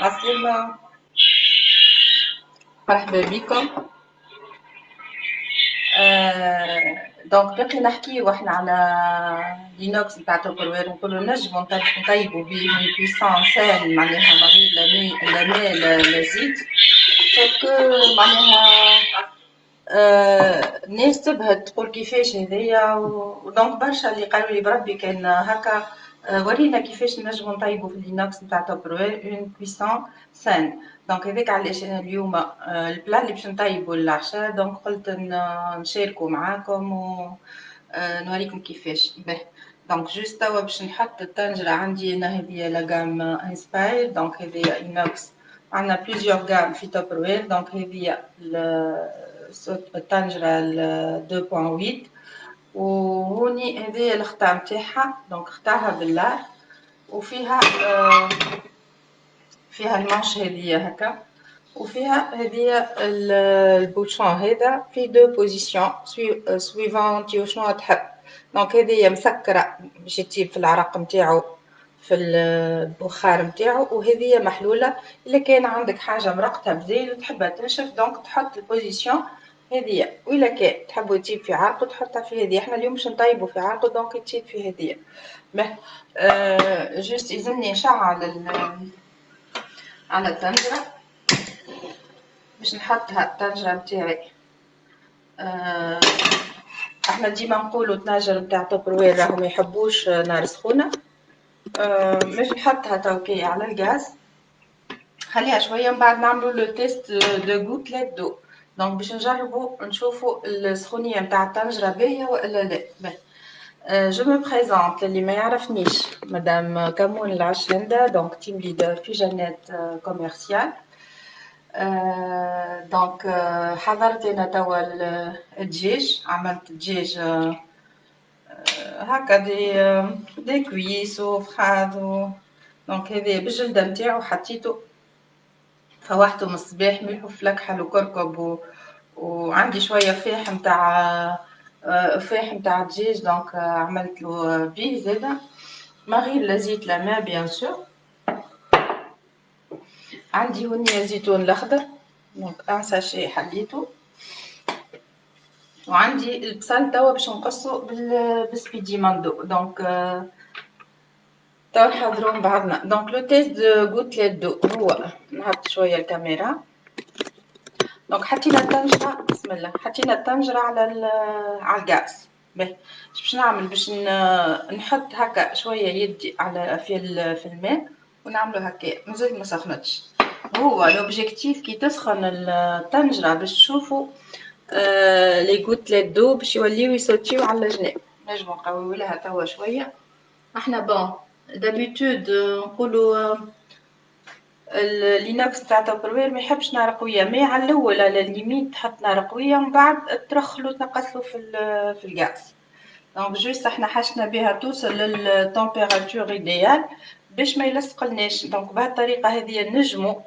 عسلامة، مرحبا بكم. دونك باقي نحكيو احنا على لينوكس نتاع توبروير، نقولو نجمو نطيبو بيه من بويسون سال معناها من غير لا ماء لا زيت، سوكو معناها الناس تبهت تقول كيفاش هذايا، ودونك برشا اللي قالولي بربي كان هكا ورينا كيفاش نجمو نطيبو في لينوكس نتاع توبروير اون بويسون سان. دونك هذاك علاش انا اليوم البلا اللي باش نطيبو للعشاء، دونك قلت نشاركو معاكم و نوريكم كيفاش. باهي دونك جوست توا باش نحط الطنجرة عندي انا، هذيا لا غام انسباير، دونك هذيا اينوكس، عندنا بليزيور غام في توبروير، دونك هذيا الطنجرة 2.8، وهوني هذيا الخطا نتاعها، دونك خطاها بالله، وفيها فيها المانش هذيا هكا، وفيها هذيا البوشون هذا في دو بوزيسيون سويفون تي شنو تحب. دونك هذيا مسكرة باش تجيب في العرق نتاعو في البخار نتاعو، وهذيا محلولة إلا كان عندك حاجة مرقتها بزيت وتحبها تنشف، دونك تحط البوزيسيون هذيا، وإلا كان تحبو تجيب في عرقو تحطها في هذيا. احنا اليوم باش نطيبو في عرقو، دونك تجيب في هذيا. جوست يلزمني نشعل على الطنجرة باش نحطها الطنجرة نتاعي. احنا ديما نقولوا الطناجر نتاع توبروير راهم ما يحبوش نار سخونه. باش نحطها توكي على الغاز، خليها شويه، من بعد نعملوا لو تيست دو غوتليت دو. دونك باش نجربوا نشوفوا السخونيه نتاع الطنجره باهيه ولا لا. جو مو بريزونط اللي ما يعرفنيش، مدام كمون العشهندة، دونك تيم ليدر في جنات كوميرسيال. دونك حضرت انا توا الدجاج، عملت دجاج هكا دي كويس وفخاد دونك هذا بالجلده نتاعو حطيته، فوحته من الصباح ملح وفلك حلو كركب وعندي شويه فاح نتاع دجاج، دونك عملت له بيه زاده ما غير لا زيت لا ماء بيان سور. عندي هوني زيتون الاخضر، دونك ان ساشي حليته، وعندي البصل توا باش نقصو بالسبيدي ماندو. دونك توا نحضرو بعضنا. دونك لو تيست دو غوتليت دو هو نهبط شويه الكاميرا. دونك حطينا الطنجره، بسم الله، حطينا الطنجره على الغاز. باهي باش نعمل باش نحط هكا شويه يدي على في الماء ونعملو هكا مازال ما سخنتش. هو لوبجيكتيف كي تسخن الطنجره باش تشوفوا لي غوتليت دو باش يوليو يسوتيو على الجناب. نجمو نقويو لها توا شويه. احنا بون دابيتود نقولوا اللينوكس تاع توبروير ما يحبش نار قويه، مي على الاول على الليميت تحط نار قويه، من بعد ترخلو تنقصلو في الغاز. دونك جوست احنا حشنا بها توصل للتمبيراتور ايديال باش ما يلصقلناش. دونك بهالطريقه هذه نجمو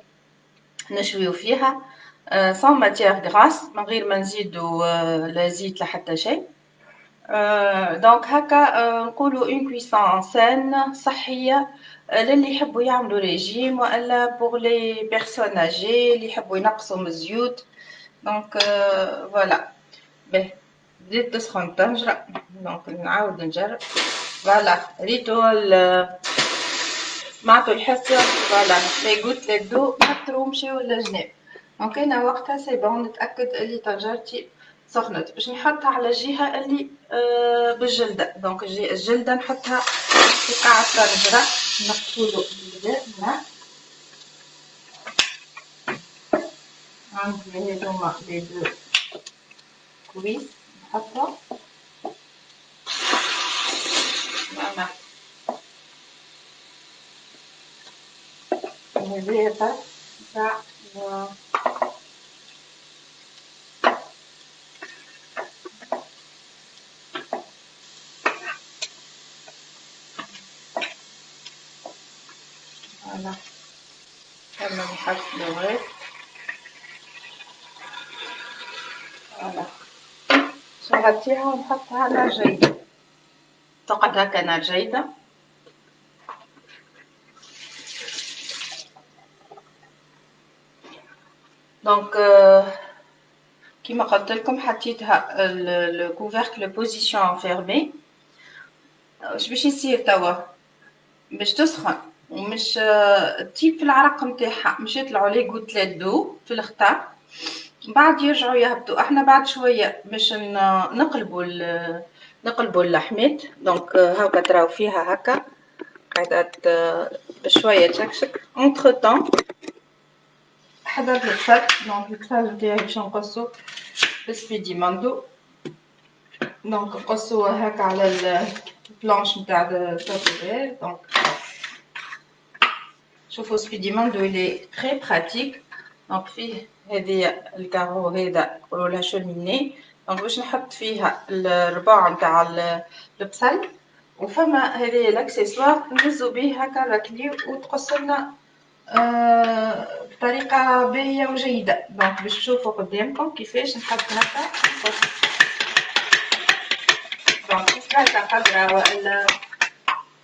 نشويو فيها سان ماتيير غراس، من غير ما نزيدو لا زيت لا حتى شيء. دونك هكا نقولوا اون كويسون سان صحيه للي يحبوا يعملوا ريجيم، والا بوغ لي بيرسون اجي اللي يحبوا ينقصوا من الزيوت. دونك فوالا. باهي بديت تسخن الطنجره، دونك نعاود نجرب. فوالا ريتو سمعتوا الحصه، فوالا لي غوتليت دو نطرو مشاو للجناب. دونك انا وقتها سي بون نتاكد اللي طنجرتي سخنت باش نحطها على الجهه اللي بالجلده. دونك الجلده نحطها في قاع الطنجره، نقصولو بالبداء هنا. عندي هذوما لي دو كويس نحطهم. فوالا هذايا طرف تاع فوالا كمل نحط لغاية. فوالا نغطيها ونحطها نار جيدة، تقعد هكا نار جيدة. دونك كيما قلت لكم حطيتها لو كوفركل بوزيسيون فيرمي. واش باش يصير توا؟ باش تسخن ومش تجيب في العرق نتاعها، مش يطلعوا لي غوتلات دو في الخطا، بعد يرجعوا يهبطوا. احنا بعد شويه باش نقلبوا اللحمات. دونك هاكا تراو فيها هكا قاعده بشويه تشكشك. اونتر طون حضرت البصل. دونك البصل نتاعي باش نقصو بالسبيدي ماندو. دونك نقصوه هكا على البلانش نتاع التوبير. دونك شوفوا سبيدي ماندو إلي تري براتيك. دونك فيه هذه الكارو هذا نقولوا لها شوميني. دونك باش نحط فيها الرباع نتاع البصل، وفما هذه الاكسسوار نهزو بيه هكا راكلي وتقص لنا بطريقه باهيه وجيده. دونك باش تشوفوا قدامكم كيفاش نحط هكا نقص. دونك هكا خضرا والا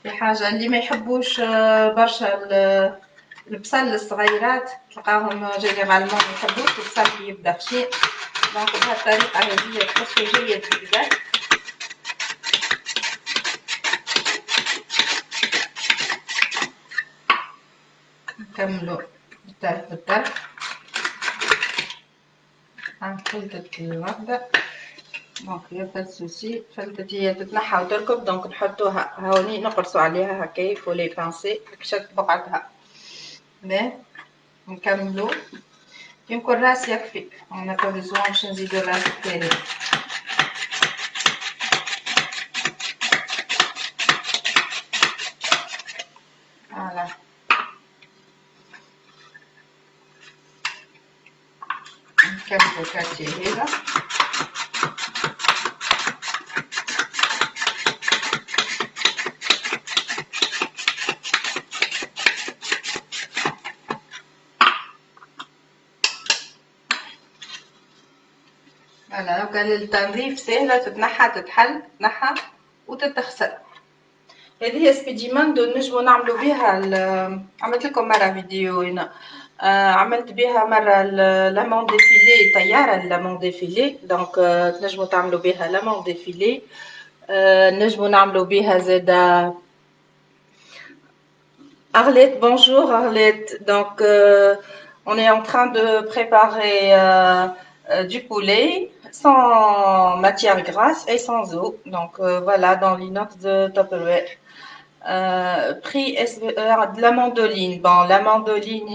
في حاجه اللي ما يحبوش برشا البصل الصغيرات تلقاهم جينيرالمون ما يحبوش البصل كي يبدا خشين. دونك بهالطريقه هذه تقصوا جيد هكذا. نكملوا بالطرف بالطرف. فلتت الوردة. دونك هي فلسوسي فلتت هي تتنحى وتركب. دونك نحطوها هاوني نقرصوا عليها هكا فولي بانسي كشت بقعتها. باهي نكملوا. يمكن راس يكفي، انا با بيزوان باش نزيدو الراس التاني. فوالا نكملو كاتي هذا. فوالا هاكا للتنظيف سهلة، تتنحى تتحل تتنحى وتتغسل. هذه هي سبيدي ماندو نجمو نعملو بها عملت لكم مرة فيديو هنا. عملت بها مرة لامون ديفيلي طيارة لامون ديفيلي. دونك تنجمو تعملو بها لامون ديفيلي. نجمو نعملو بها زادا Arlette, bonjour Arlette. Donc, on est en train de préparer du poulet sans matière grasse et sans eau. Donc, voilà, dans les notes de Tupperware. Prix de la mandoline. Bon, la mandoline,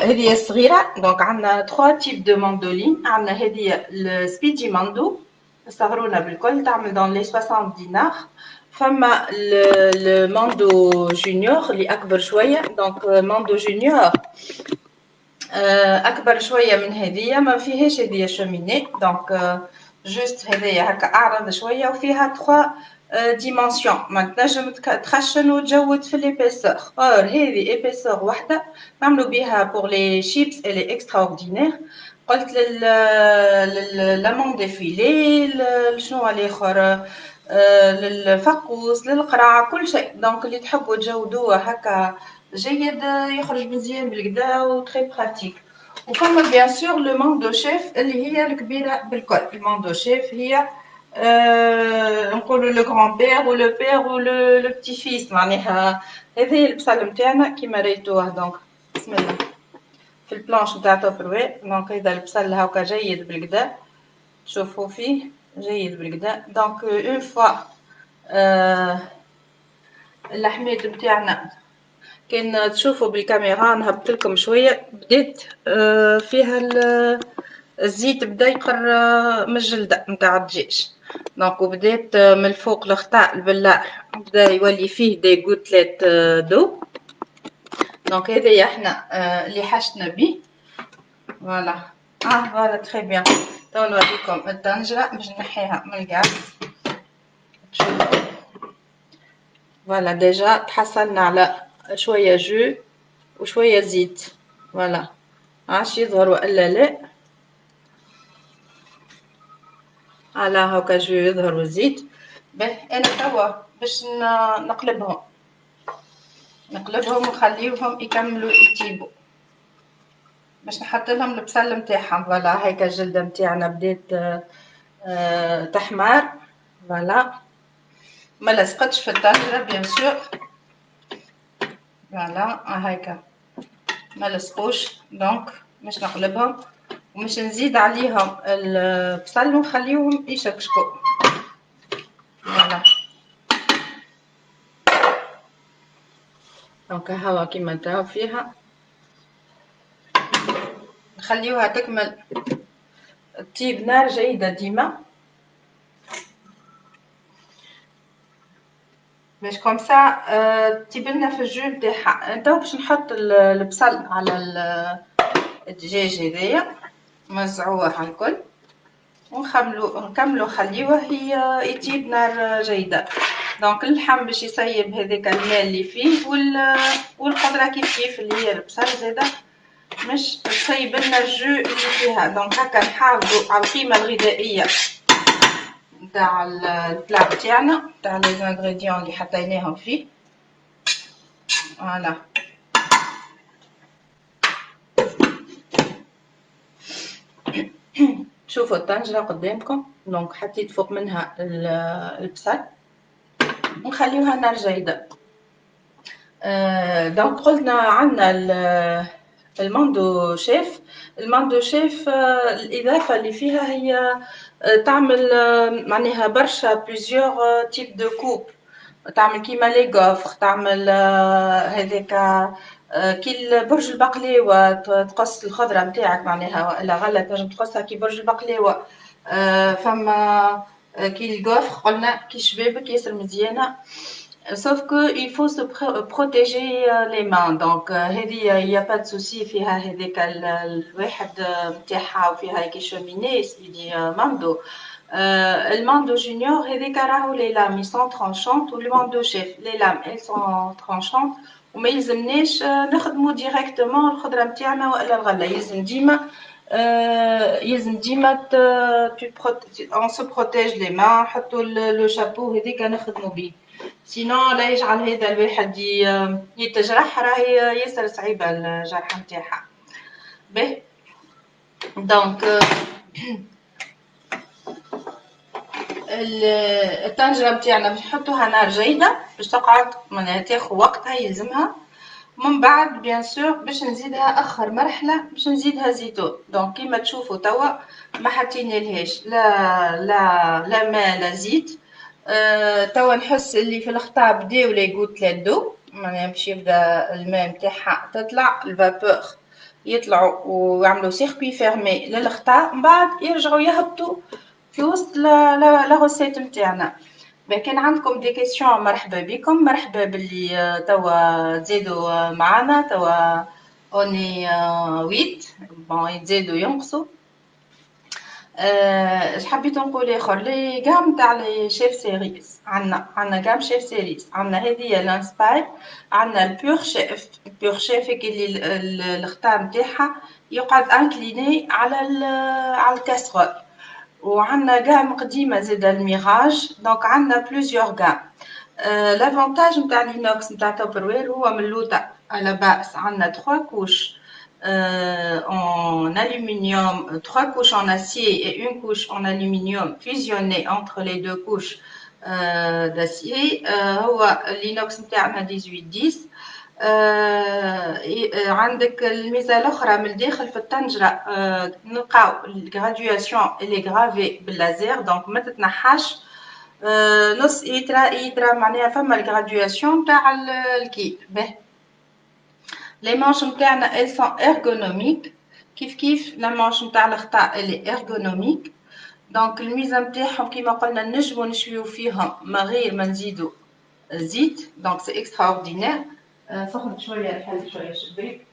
هذه صغيرة. دونك عندنا 3 types de mandoline. عندنا هذه السبيدي ماندو صغرونة بالكل تعمل dans les 60 دينار. فما الماندو جونيور اللي أكبر شوية. دونك ماندو جونيور أكبر شوية من هذه، ما فيهاش هذه شوميني. دونك جوست هذايا هكا أعرض شوية وفيها 3 ديمونسيون. ما تنجم تخشن وتجود في ليبيسور. اور هذه ايبيسور وحده نعملو بها بور لي شيبس الي اكسترا اوردينير. قلت للمون ديفيلي شنو الاخر للفقوس للقرع كل شيء. دونك اللي تحبوا تجودوه هكا جيد يخرج مزيان بالكدا وتري براتيك. وفما بيان سور لو موندو شيف اللي هي الكبيره بالكل. الموندو شيف هي نقولوا لو غران بير ولو بير ولو بتي فيس. معناها هذه البصل نتاعنا كيما ريتوه. دونك بسم الله في البلانش نتاع توبروي. دونك هذا البصل هاكا جيد بالكدا تشوفوا فيه جيد بالكدا. دونك اون فوا اللحمات نتاعنا كان تشوفوا بالكاميرا نهبط لكم شويه بديت فيها الزيت بدا يقر من الجلده نتاع الدجاج. دونك وبدات من الفوق الخطاء البلار بدا يولي فيه دي غوتلات دو. دونك هذايا احنا اللي حشنا به. فوالا فوالا تري بيان. تو نوريكم الطنجره باش نحيها من الغاز. تشوفوا فوالا ديجا تحصلنا على شويه جو وشويه زيت. فوالا عاش يظهر والا لا. على هاكا جو يظهر والزيت. باهي انا توا باش نقلبهم ونخليوهم يكملوا يطيبوا. باش نحط لهم البصل نتاعهم. فوالا هيك الجلده نتاعنا بدات تحمر. فوالا ما لصقتش في الطاجره بيان سور. فوالا هيك ما لصقوش. دونك باش نقلبهم ومش نزيد عليهم البصل ونخليهم يشكشكوا. فوالا دونك هوا كيما تراو فيها نخليوها تكمل تطيب نار جيدة ديما باش كومسا تطيب لنا في الجو نتاعها. تو باش نحط البصل على الدجاج هذايا نوزعوه على الكل ونكملو نخليوه يطيب نار جيدة. دونك اللحم باش يسيب هذاك الماء اللي فيه والخضرة كيف اللي هي البصل زاده مش تسيب لنا الجو اللي فيها. دونك هكا نحافظوا على القيمة الغذائية نتاع البلا تاعنا تاع لي زانغريديون اللي حطيناهم فيه. فوالا شوفوا الطنجرة قدامكم. دونك حطيت فوق منها البصل ونخليوها نار جيدة. دونك قلنا عندنا الماندو شيف. الماندو شيف الإضافة اللي فيها هي تعمل معناها برشا بليزيور تيب دو كوب. تعمل كيما لي غوفر، تعمل هذاك كي برج البقلاوة تقص الخضرة نتاعك معناها والا غلة تنجم تقصها كي برج البقلاوة. فما كي الغوفر قلنا كي شبابك ياسر مزيانة. sauf que il faut se protéger les mains. donc هذه y a pas de souci فيها هذاك الواحد نتاعها وفيها كي شوميني سيدي ماندو. الماندو جونيور هذيك راهو لي لام sont tranchantes و الماندو شيف لي لام elles sont tranchantes وما يلزمناش نخدمو ديريكتومون الخضره نتاعنا والا الغله. يلزم ديما on se protège les mains. نحطو لو شابو هذيك نخدمو بيه سينون لا يجعل هذا الواحد يتجرح راهي ياسر صعيبه الجرحه نتاعها. باهي دونك الطنجره نتاعنا باش نحطوها نار جيده باش تقعد معناها تاخذ وقتها يلزمها. من بعد بيان سور باش نزيدها اخر مرحله باش نزيدها زيتون. دونك كيما تشوفوا توا ما حطينالهاش لا ماء لا زيت. توا نحس اللي في الخطا بداو لي غوت لدو معناها باش يبدا الماء نتاعها تطلع الفابور يطلعوا ويعملوا سيركوي فيرمي للخطا من بعد يرجعوا يهبطوا في وسط لا غوسيت نتاعنا. كان عندكم دي كيسيون مرحبا بكم. مرحبا باللي توا تزيدوا معنا. توا اوني 8 بون يتزيدوا ينقصوا. اش حبيت نقول اخر لي غام تاع لي شيف سيريز. عندنا غام شيف سيريز. عندنا هذه لانسباير، عندنا البيور شيف. البيور شيف اللي الختام نتاعها يقعد انكليني على الكاسرول. وعندنا غام قديمه زاده الميراج. دونك عندنا بلوزيور غام. لافونتاج نتاع لينوكس نتاع توبروير هو من اللوطه على باس. عندنا 3 كوش en aluminium, 3 couches en acier et une couche en aluminium fusionnée entre les deux couches d'acier. هو l'inox نتاعنا 1810. عندك الميزه الاخرى من الداخل في الطنجره نلقاو الجراديواسيون اللي غرافي باللازير. دونك ما تتنحاش نص يترا معناها فما الجراديواسيون تاع الكيب. باهي لي مانش نتاعنا elles sont ergonomiques كيف لا مانش نتاع الخطا اللي ergonomique. دونك الميزه نتاعهم كيما قلنا نجمو نشويو فيهم ما غير ما نزيدو زيت. دونك سي اكسترا اوردينير. صحن شويه نحل شويه شبيك.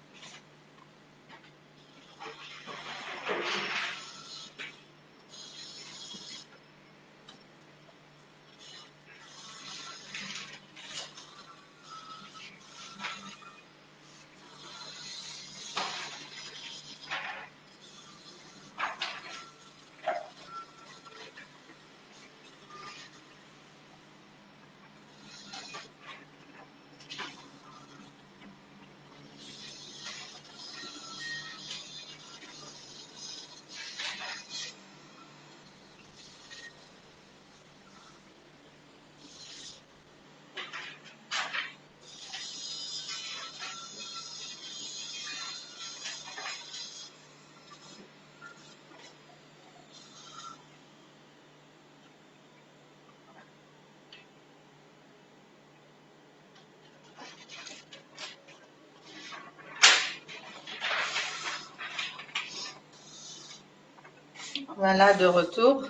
Voilà, de retour.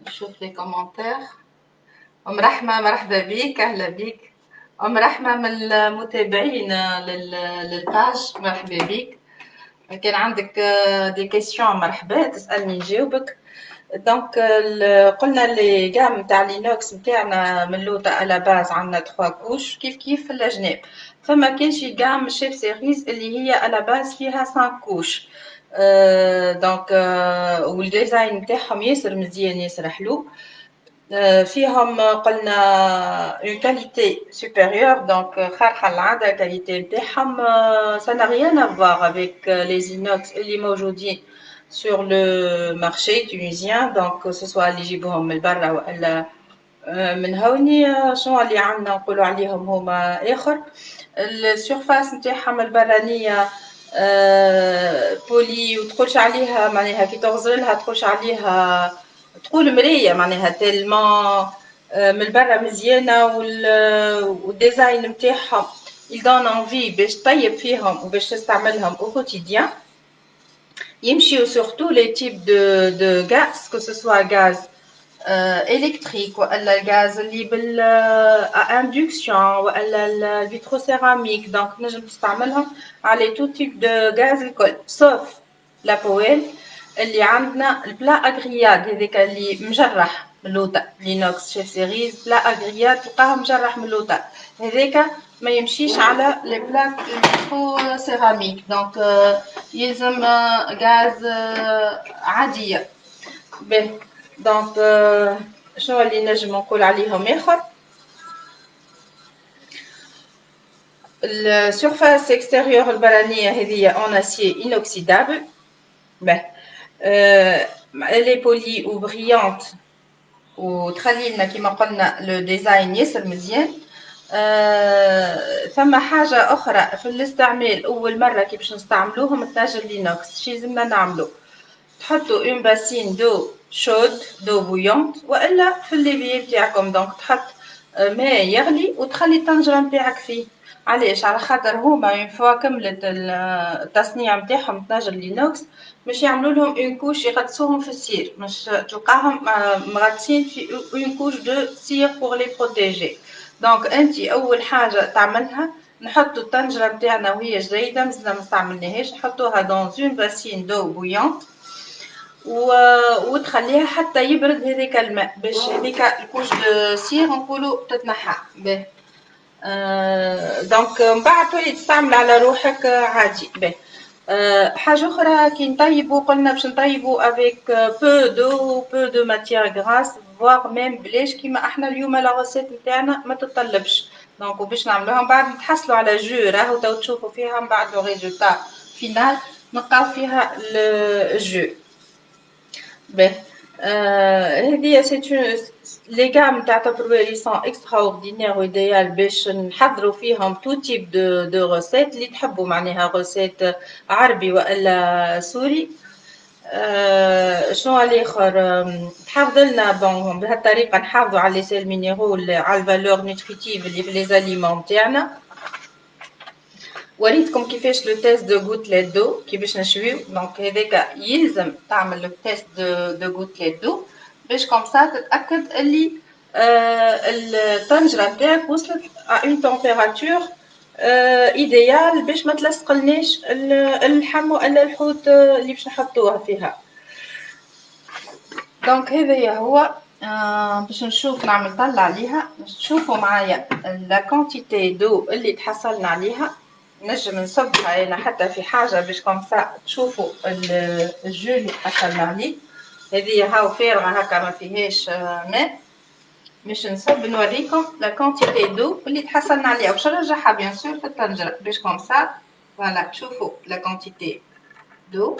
نشوف les commentaires. أم رحمة مرحبا بيك، أهلا بيك. أم رحمة من المتابعين للباج، مرحبا بيك. كان عندك دي كيسيون مرحبا تسألني نجاوبك. دونك قلنا اللي كاع نتاع لينوكس نتاعنا من لوطا على باز عندنا 3 كوش كيف في الأجناب. فما كانش كاع من الشيف سيريز اللي هي على باز فيها 5 كوش. دونك والديزاين نتاعهم ياسر مزيان ياسر حلو. فيهم قلنا une qualité supérieure donc خارقة للعادة الكاليتي نتاعهم ça n'a rien à voir avec les inox اللي موجودين sur le marché tunisien donc que ce soit اللي يجيبوهم من برا ولا من هوني شنو اللي عندنا نقولوا عليهم هما آخر. السيرفاس نتاعهم البرانية بولي وتقولش عليها معناها كي تغزلها تقولش عليها تقول مرية معناها تلمون من برا مزيانة والديزاين نتاعهم يدون انفي باش تطيب فيهم وباش تستعملهم au quotidien. يمشيو surtout les types de gaz que ce soit gaz électrique ولا الغاز اللي بال induction ولا الفيتروسيراميك دونك نجم تستعملهم على tout type de gaz الكل sauf la poêle اللي عندنا البلا اغرياد هذاك اللي مجرح من لوطا لينوكس شيف سيريز بلا اغرياد تلقاه مجرح من لوطا هذاك ما يمشيش على لي بلاك الفيترو سيراميك دونك يلزم غاز عاديه به دونك شنو اللي نجم نقول عليهم اخر السيرفاس اكستيريور البرانيه هذه اون اسيي انوكسيدابل به لي بولي و بريانت وتخلي لنا كيما قلنا لو ديزاين ياسر مزيان. ثم حاجه اخرى في الاستعمال اول مره كي باش نستعملوهم تنجم لينوكس شي لازمنا نعملو تحطوا اون باسين دو شود دو بويونت والا في الليفي نتاعكم دونك تحط ماء يغلي وتخلي الطنجره نتاعك فيه. علاش؟ على خاطر هما اون فوا كملت التصنيع نتاعهم طنجر لينوكس باش يعملوا لهم اون كوش يغطسوهم في السير مش تلقاهم مغطسين في اون كوش دو سير بور لي بروتيجي. دونك انت اول حاجه تعملها نحطوا الطنجره نتاعنا وهي جيده مازلنا ما استعملناهاش نحطوها دون اون باسين دو بويونت وتخليها حتى يبرد هذاك الماء باش هذيك الكوش دو سير نقولوا تتنحى به. دونك من بعد تولي تستعمل على روحك عادي به. حاجه اخرى كي نطيبوا قلنا باش نطيبوا افيك بو دو ماتيير غراس فوار ميم بلاش كيما احنا اليوم لا ريسيت نتاعنا ما تطلبش دونك باش نعملوها من بعد نتحصلوا على جو راهو تو تشوفوا فيها من بعد لو ريزولتا فينال نلقاو فيها الجو به. هذه سي لي غام تعتبروا لي سون اكستراوردينير وايديال باش نحضروا فيهم تو تيب دو ريسيت اللي تحبوا معناها ريسيت عربي والا سوري. شنو الاخر تحافظ لنا بون بهالطريقه نحافظوا على لي سيل مينيرال على الفالور نوتريتيف اللي في لي زاليمون تاعنا. وريتكم كيفاش لو تيست دو غوتليت دو كي باش نشويو دونك هذاك يلزم تعمل لو تيست دو غوتليت دو باش كوم سا تتاكد اللي الطنجره نتاعك وصلت ا اون تمبيراتور ايديال باش ما تلصقلناش اللحم ولا الحوت اللي باش نحطوه فيها. دونك هذا هو باش نشوف نعمل طلع عليها تشوفوا معايا لا كونتيتي دو اللي تحصلنا عليها نجم نصبها انا حتى في حاجه باش كوم سا تشوفوا الجو اللي حصلنا عليه. هذه هاو فارغه هكا ما فيهاش ماء باش نصب نوريكم لا كونتيتي دو اللي تحصلنا عليها باش نرجعها بيان سور في الطنجره باش كوم سا فوالا تشوفوا لا كونتيتي دو.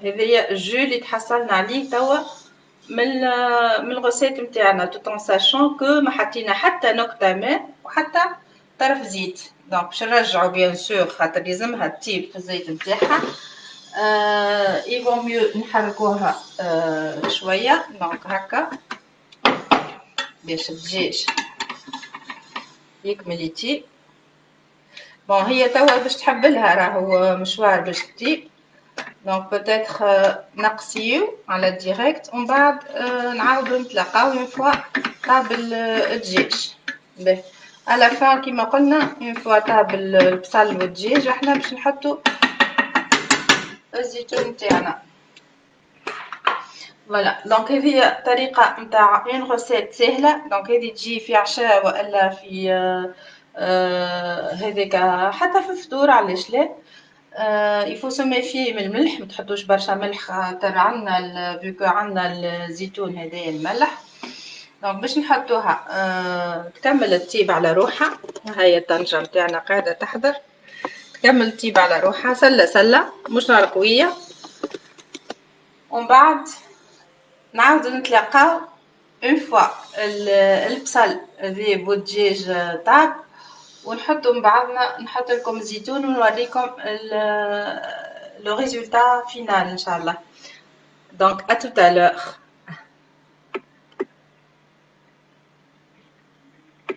هذايا الجو اللي تحصلنا عليه توا من الغسيت نتاعنا tout en sachant que ما حطينا حتى نقطه ماء وحتى طرف زيت دونك باش نرجعوا بيان سور خاطر لازمها تطيب في الزيت نتاعها. يفون ميو نحركوها شويه دونك هكا باش تجيش يكمل يطيب بون هي توا باش تحبلها راهو مشوار باش تجي، دونك بوتيتر نقسيو على ديريكت ومن بعد نعاودو نتلاقاو اون فوا طاب الدجاج. باهي على فان كيما قلنا اون فوا طاب البصل والدجاج احنا باش نحطو الزيتون تاعنا. فوالا دونك هذه طريقة نتاع اون غوسيت ساهلة، دونك هذه تجي في عشاء والا في هذاك حتى في الفطور علاش لا. يفو سو ميفي من الملح، ما تحطوش برشا ملح خاطر عندنا فيكو عندنا الزيتون هذايا الملح. دونك باش نحطوها تكمل تطيب على روحها، هاهي الطنجة نتاعنا قاعدة تحضر تكمل تطيب على روحها سلة سلة مش نار قوية، ومن بعد نعاودو نتلاقاو اون فوا البصل ذيب والدجاج طاب، ونحطو من بعضنا نحط لكم الزيتون ونوريكم لو ريزولتا فينال ان شاء الله. دونك ا توت ا l'heure.